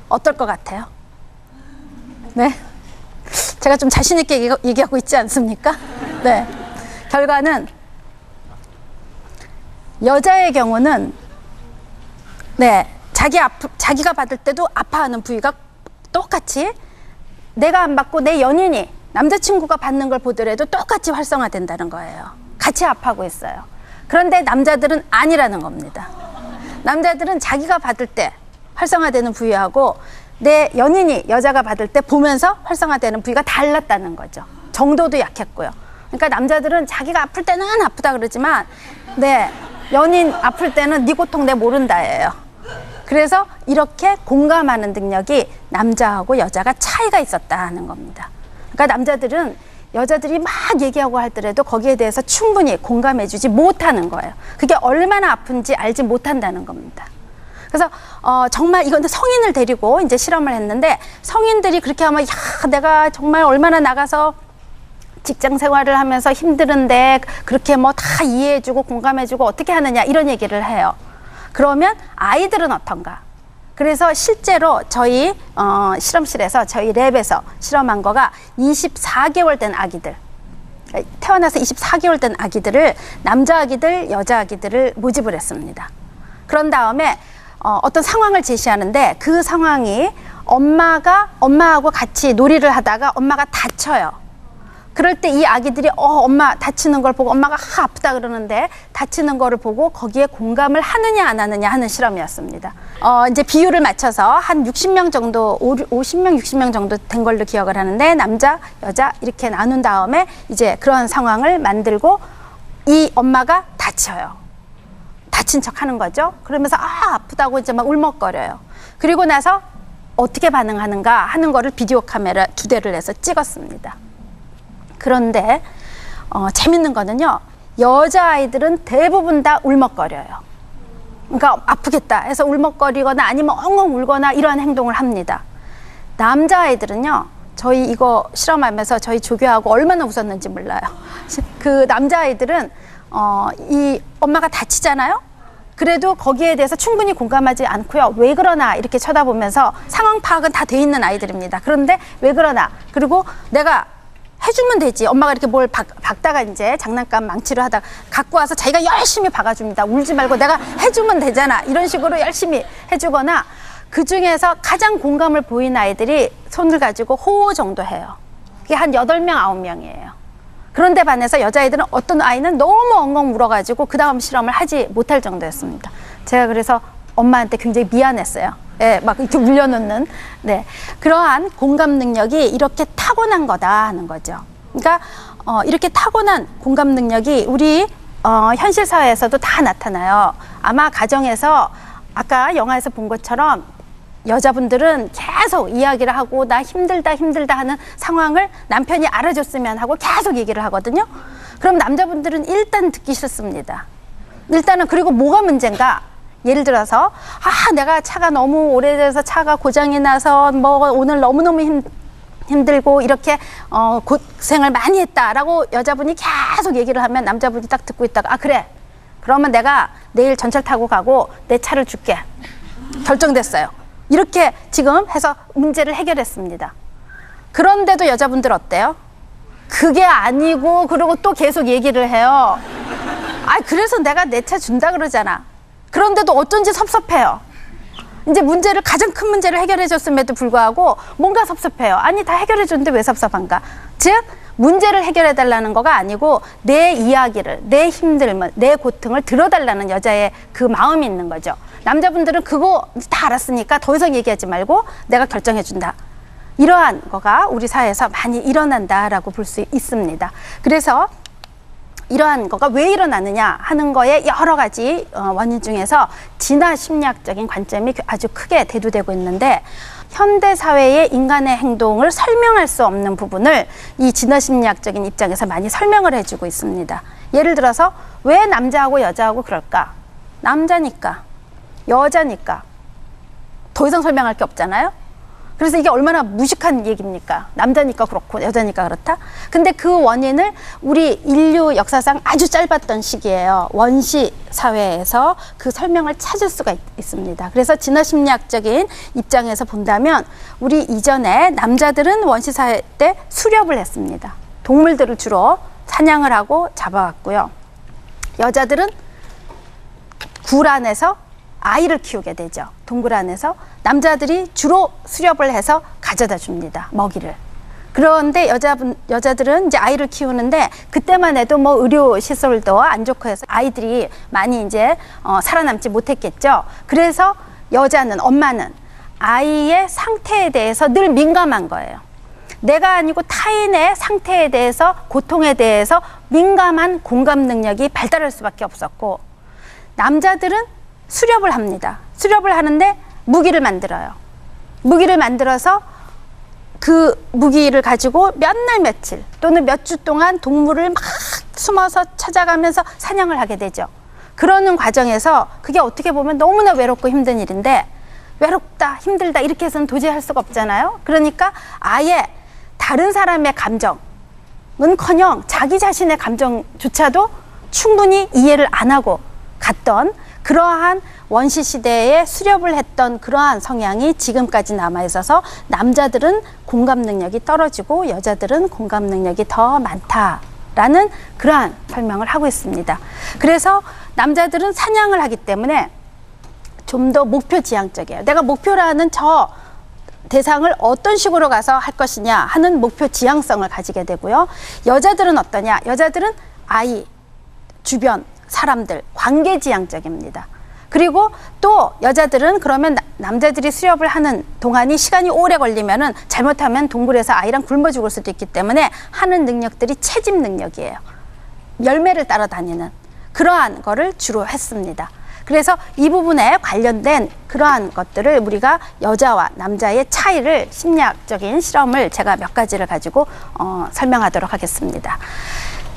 어떨 것 같아요? 네. 제가 좀 자신 있게 얘기하고 있지 않습니까? 네. 결과는 여자의 경우는 네, 자기가 받을 때도 아파하는 부위가 똑같이 내가 안 받고 내 연인이 남자친구가 받는 걸 보더라도 똑같이 활성화된다는 거예요. 같이 아파하고 있어요. 그런데 남자들은 아니라는 겁니다. 남자들은 자기가 받을 때 활성화되는 부위하고 내 연인이 여자가 받을 때 보면서 활성화되는 부위가 달랐다는 거죠. 정도도 약했고요. 그러니까 남자들은 자기가 아플 때는 아프다 그러지만 내 연인 아플 때는 네 고통 내 모른다예요. 그래서 이렇게 공감하는 능력이 남자하고 여자가 차이가 있었다는 겁니다. 그러니까 남자들은 여자들이 막 얘기하고 하더라도 거기에 대해서 충분히 공감해주지 못하는 거예요. 그게 얼마나 아픈지 알지 못한다는 겁니다. 그래서 정말 이건 성인을 데리고 이제 실험을 했는데 성인들이 그렇게 하면 야 내가 정말 얼마나 나가서 직장 생활을 하면서 힘드는데 그렇게 뭐 다 이해해주고 공감해주고 어떻게 하느냐 이런 얘기를 해요. 그러면 아이들은 어떤가? 그래서 실제로 저희 실험실에서 저희 랩에서 실험한 거가 24개월 된 아기들, 태어나서 24개월 된 아기들을 남자 아기들, 여자 아기들을 모집을 했습니다. 그런 다음에 어떤 상황을 제시하는데 그 상황이 엄마하고 같이 놀이를 하다가 엄마가 다쳐요. 그럴 때 이 아기들이 엄마 다치는 걸 보고 엄마가 아프다 그러는데 다치는 거를 보고 거기에 공감을 하느냐 안 하느냐 하는 실험이었습니다. 이제 비율을 맞춰서 한 60명 정도, 50명, 60명 정도 된 걸로 기억을 하는데 남자, 여자 이렇게 나눈 다음에 이제 그런 상황을 만들고 이 엄마가 다쳐요. 다친 척 하는 거죠. 그러면서 아프다고 이제 막 울먹거려요. 그리고 나서 어떻게 반응하는가 하는 거를 비디오 카메라 2대를 해서 찍었습니다. 그런데 재밌는 거는요. 여자아이들은 대부분 다 울먹거려요. 그러니까 아프겠다 해서 울먹거리거나 아니면 엉엉 울거나 이러한 행동을 합니다. 남자아이들은요. 저희 이거 실험하면서 저희 조교하고 얼마나 웃었는지 몰라요. 그 남자아이들은 이 엄마가 다치잖아요. 그래도 거기에 대해서 충분히 공감하지 않고요. 왜 그러나 이렇게 쳐다보면서 상황 파악은 다 돼 있는 아이들입니다. 그런데 왜 그러나 그리고 내가 해주면 되지. 엄마가 이렇게 뭘 박다가 이제 장난감 망치를 하다가 갖고 와서 자기가 열심히 박아줍니다. 울지 말고 내가 해주면 되잖아. 이런 식으로 열심히 해주거나 그 중에서 가장 공감을 보인 아이들이 손을 가지고 호호 정도 해요. 그게 한 8명, 9명이에요. 그런데 반해서 여자아이들은 어떤 아이는 너무 엉엉 울어가지고 그 다음 실험을 하지 못할 정도였습니다. 제가 그래서 엄마한테 굉장히 미안했어요. 예, 막 이렇게 울려놓는, 네. 그러한 공감 능력이 이렇게 타고난 거다 하는 거죠. 그러니까, 이렇게 타고난 공감 능력이 우리, 현실 사회에서도 다 나타나요. 아마 가정에서 아까 영화에서 본 것처럼 여자분들은 계속 이야기를 하고 나 힘들다 하는 상황을 남편이 알아줬으면 하고 계속 얘기를 하거든요. 그럼 남자분들은 일단 듣기 싫습니다. 일단은 그리고 뭐가 문제인가? 예를 들어서 내가 차가 너무 오래돼서 차가 고장이 나서 뭐 오늘 너무너무 힘들고 이렇게 고생을 많이 했다라고 여자분이 계속 얘기를 하면 남자분이 딱 듣고 있다가 그래 그러면 내가 내일 전철 타고 가고 내 차를 줄게 결정됐어요. 이렇게 지금 해서 문제를 해결했습니다. 그런데도 여자분들 어때요? 그게 아니고 그러고 또 계속 얘기를 해요. 그래서 내가 내 차 준다 그러잖아. 그런데도 어쩐지 섭섭해요. 이제 가장 큰 문제를 해결해 줬음에도 불구하고 뭔가 섭섭해요. 아니 다 해결해 줬는데 왜 섭섭한가? 즉 문제를 해결해 달라는 거가 아니고 내 이야기를, 내 힘듦을, 내 고통을 들어달라는 여자의 그 마음이 있는 거죠. 남자분들은 그거 다 알았으니까 더 이상 얘기하지 말고 내가 결정해 준다. 이러한 거가 우리 사회에서 많이 일어난다라고 볼 수 있습니다. 그래서 이러한 거가 왜 일어나느냐 하는 거에 여러 가지 원인 중에서 진화 심리학적인 관점이 아주 크게 대두되고 있는데 현대 사회의 인간의 행동을 설명할 수 없는 부분을 이 진화 심리학적인 입장에서 많이 설명을 해주고 있습니다. 예를 들어서 왜 남자하고 여자하고 그럴까? 남자니까, 여자니까 더 이상 설명할 게 없잖아요. 그래서 이게 얼마나 무식한 얘기입니까? 남자니까 그렇고 여자니까 그렇다? 근데 그 원인을 우리 인류 역사상 아주 짧았던 시기예요. 원시 사회에서 그 설명을 찾을 수가 있습니다. 그래서 진화심리학적인 입장에서 본다면 우리 이전에 남자들은 원시 사회 때 수렵을 했습니다. 동물들을 주로 사냥을 하고 잡아왔고요. 여자들은 굴 안에서 아이를 키우게 되죠. 동굴 안에서. 남자들이 주로 수렵을 해서 가져다 줍니다. 먹이를. 그런데 여자들은 이제 아이를 키우는데 그때만 해도 뭐 의료 시설도 안 좋고 해서 아이들이 많이 이제 살아남지 못했겠죠. 그래서 여자는, 엄마는 아이의 상태에 대해서 늘 민감한 거예요. 내가 아니고 타인의 상태에 대해서, 고통에 대해서 민감한 공감 능력이 발달할 수밖에 없었고, 남자들은 수렵을 합니다. 수렵을 하는데 무기를 만들어요. 무기를 만들어서 그 무기를 가지고 몇 날 며칠 또는 몇 주 동안 동물을 막 숨어서 찾아가면서 사냥을 하게 되죠. 그러는 과정에서 그게 어떻게 보면 너무나 외롭고 힘든 일인데, 외롭다, 힘들다 이렇게 해서는 도저히 할 수가 없잖아요. 그러니까 아예 다른 사람의 감정은커녕 자기 자신의 감정조차도 충분히 이해를 안 하고 갔던 그러한 원시시대에 수렵을 했던 그러한 성향이 지금까지 남아있어서 남자들은 공감 능력이 떨어지고 여자들은 공감 능력이 더 많다라는 그러한 설명을 하고 있습니다. 그래서 남자들은 사냥을 하기 때문에 좀 더 목표 지향적이에요. 내가 목표라는 저 대상을 어떤 식으로 가서 할 것이냐 하는 목표 지향성을 가지게 되고요. 여자들은 어떠냐? 여자들은 아이, 주변, 사람들, 관계지향적입니다. 그리고 또 여자들은 그러면 남자들이 수렵을 하는 동안이 시간이 오래 걸리면은 잘못하면 동굴에서 아이랑 굶어 죽을 수도 있기 때문에 하는 능력들이 채집 능력이에요. 열매를 따라다니는 그러한 거를 주로 했습니다. 그래서 이 부분에 관련된 그러한 것들을 우리가 여자와 남자의 차이를, 심리학적인 실험을 제가 몇 가지를 가지고 설명하도록 하겠습니다.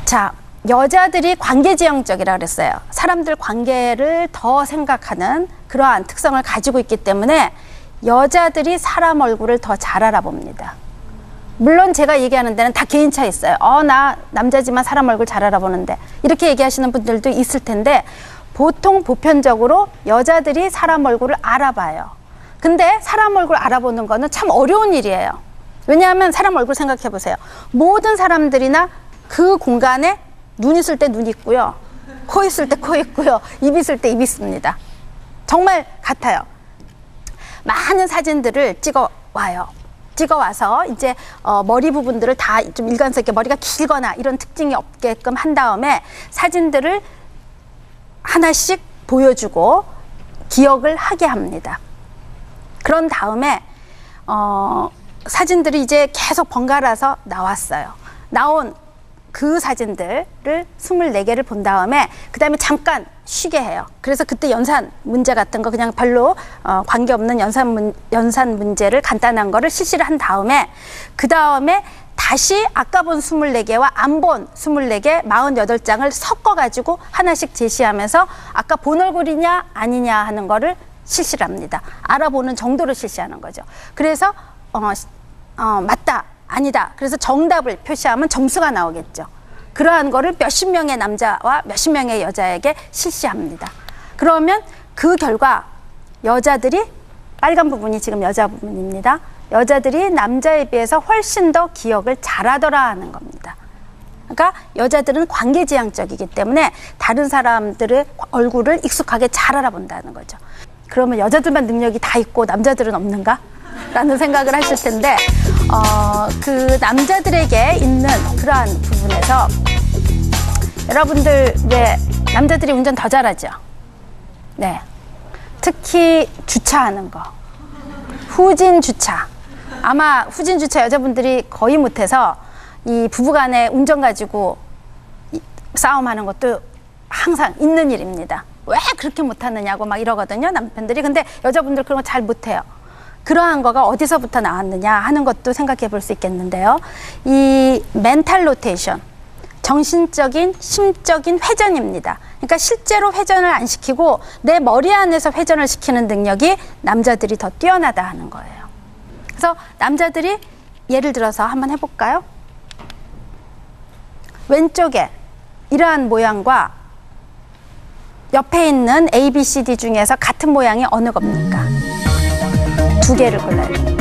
자, 여자들이 관계지향적이라고 그랬어요. 사람들 관계를 더 생각하는 그러한 특성을 가지고 있기 때문에 여자들이 사람 얼굴을 더 잘 알아봅니다. 물론 제가 얘기하는 데는 다 개인차 있어요. 나 남자지만 사람 얼굴 잘 알아보는데 이렇게 얘기하시는 분들도 있을 텐데, 보통 보편적으로 여자들이 사람 얼굴을 알아봐요. 근데 사람 얼굴 알아보는 거는 참 어려운 일이에요. 왜냐하면 사람 얼굴 생각해 보세요. 모든 사람들이나 그 공간에 눈 있을 때 눈 있고요, 코 있을 때 코 있고요, 입 있을 때 입 있습니다. 정말 같아요. 많은 사진들을 찍어와요. 찍어와서 이제 머리 부분들을 다 좀 일관성 있게, 머리가 길거나 이런 특징이 없게끔 한 다음에 사진들을 하나씩 보여주고 기억을 하게 합니다. 그런 다음에 사진들이 이제 계속 번갈아서 나왔어요. 나온 그 사진들을 24개를 본 다음에 그 다음에 잠깐 쉬게 해요. 그래서 그때 연산 문제 같은 거 그냥 별로 관계없는 연산 문제를 간단한 거를 실시를 한 다음에 그 다음에 다시 아까 본 24개와 안 본 24개 48장을 섞어가지고 하나씩 제시하면서 아까 본 얼굴이냐 아니냐 하는 거를 실시를 합니다. 알아보는 정도로 실시하는 거죠. 그래서 맞다, 아니다. 그래서 정답을 표시하면 점수가 나오겠죠. 그러한 거를 몇십 명의 남자와 몇십 명의 여자에게 실시합니다. 그러면 그 결과 여자들이, 빨간 부분이 지금 여자 부분입니다. 여자들이 남자에 비해서 훨씬 더 기억을 잘하더라 하는 겁니다. 그러니까 여자들은 관계지향적이기 때문에 다른 사람들의 얼굴을 익숙하게 잘 알아본다는 거죠. 그러면 여자들만 능력이 다 있고 남자들은 없는가? 라는 생각을 하실 텐데, 그 남자들에게 있는 그러한 부분에서 여러분들 왜 남자들이 운전 더 잘하죠? 네. 특히 주차하는 거. 후진 주차. 아마 후진 주차 여자분들이 거의 못해서 이 부부간에 운전 가지고 싸움하는 것도 항상 있는 일입니다. 왜 그렇게 못하느냐고 막 이러거든요, 남편들이. 근데 여자분들 그런 거 잘 못해요. 그러한 거가 어디서부터 나왔느냐 하는 것도 생각해 볼 수 있겠는데요. 이 멘탈 로테이션, 정신적인, 심적인 회전입니다. 그러니까 실제로 회전을 안 시키고 내 머리 안에서 회전을 시키는 능력이 남자들이 더 뛰어나다 하는 거예요. 그래서 남자들이 예를 들어서 한번 해볼까요? 왼쪽에 이러한 모양과 옆에 있는 A, B, C, D 중에서 같은 모양이 어느 겁니까? 두 개를 골라야 됩니다.